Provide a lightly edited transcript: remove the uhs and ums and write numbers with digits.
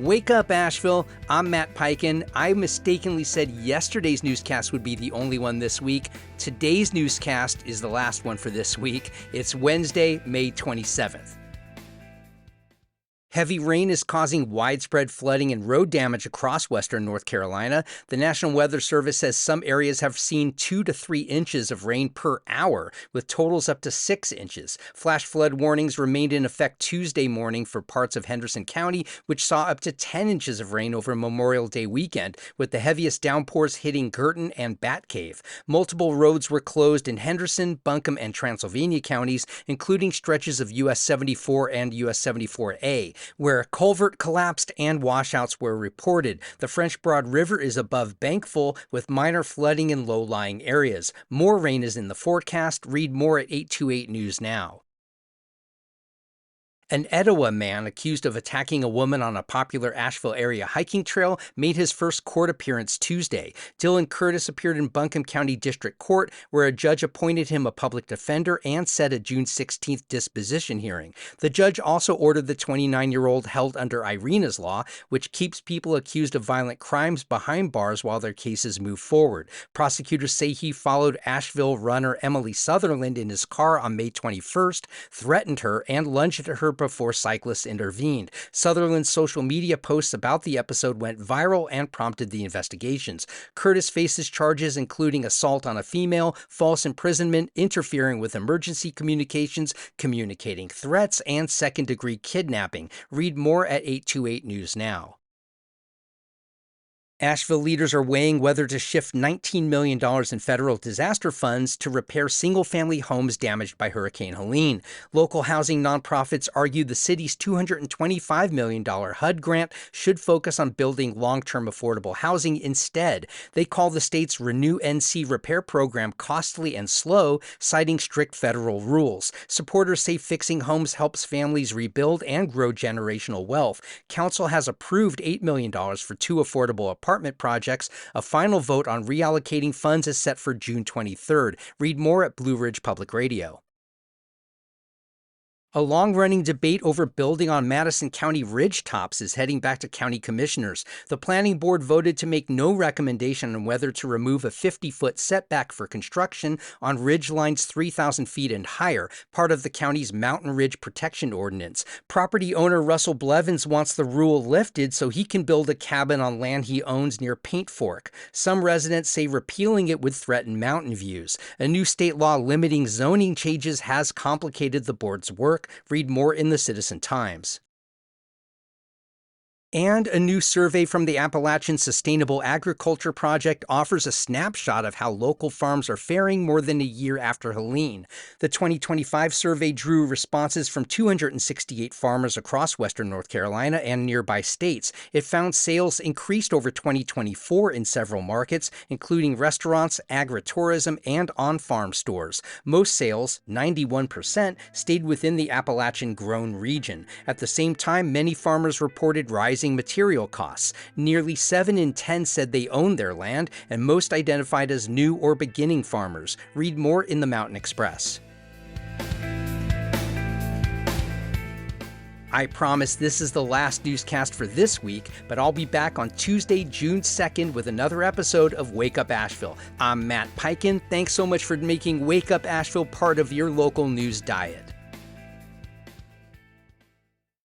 Wake up, Asheville. I'm Matt Peiken. I mistakenly said yesterday's newscast would be the only one this week. Today's newscast is the last one for this week. It's Wednesday, May 27th. Heavy rain is causing widespread flooding and road damage across western North Carolina. The National Weather Service says some areas have seen 2 to 3 inches of rain per hour, with totals up to 6 inches. Flash flood warnings remained in effect Tuesday morning for parts of Henderson County, which saw up to 10 inches of rain over Memorial Day weekend, with the heaviest downpours hitting Girton and Bat Cave. Multiple roads were closed in Henderson, Buncombe, and Transylvania counties, including stretches of US 74 and US 74A. Where a culvert collapsed and washouts were reported. The French Broad River is above bank full with minor flooding in low-lying areas. More rain is in the forecast. Read more at 828 News Now. An Etowah man accused of attacking a woman on a popular Asheville area hiking trail made his first court appearance Tuesday. Dylan Curtis appeared in Buncombe County District Court, where a judge appointed him a public defender and set a June 16th disposition hearing. The judge also ordered the 29-year-old held under Irina's law, which keeps people accused of violent crimes behind bars while their cases move forward. Prosecutors say he followed Asheville runner Emily Sutherland in his car on May 21st, threatened her, and lunged at her before cyclists intervened. Sutherland's social media posts about the episode went viral and prompted the investigations. Curtis faces charges including assault on a female, false imprisonment, interfering with emergency communications, communicating threats, and second-degree kidnapping. Read more at 828 News Now. Asheville leaders are weighing whether to shift $19 million in federal disaster funds to repair single-family homes damaged by Hurricane Helene. Local housing nonprofits argue the city's $225 million HUD grant should focus on building long-term affordable housing instead. They call the state's Renew NC repair program costly and slow, citing strict federal rules. Supporters say fixing homes helps families rebuild and grow generational wealth. Council has approved $8 million for 2 affordable apartment projects. A final vote on reallocating funds is set for June 23rd. Read more at Blue Ridge Public Radio. A long-running debate over building on Madison County ridgetops is heading back to county commissioners. The planning board voted to make no recommendation on whether to remove a 50-foot setback for construction on ridge lines 3,000 feet and higher, part of the county's Mountain Ridge Protection Ordinance. Property owner Russell Blevins wants the rule lifted so he can build a cabin on land he owns near Paint Fork. Some residents say repealing it would threaten mountain views. A new state law limiting zoning changes has complicated the board's work. Read more in the Citizen Times. And a new survey from the Appalachian Sustainable Agriculture Project offers a snapshot of how local farms are faring more than a year after Helene. The 2025 survey drew responses from 268 farmers across western North Carolina and nearby states. It found sales increased over 2024 in several markets, including restaurants, agritourism, and on-farm stores. Most sales, 91%, stayed within the Appalachian-grown region. At the same time, many farmers reported rising material costs. Nearly 7 in 10 said they owned their land, and most identified as new or beginning farmers. Read more in the Mountain Express. I promise this is the last newscast for this week, but I'll be back on Tuesday, June 2nd with another episode of Wake Up Asheville. I'm Matt Peiken. Thanks so much for making Wake Up Asheville part of your local news diet.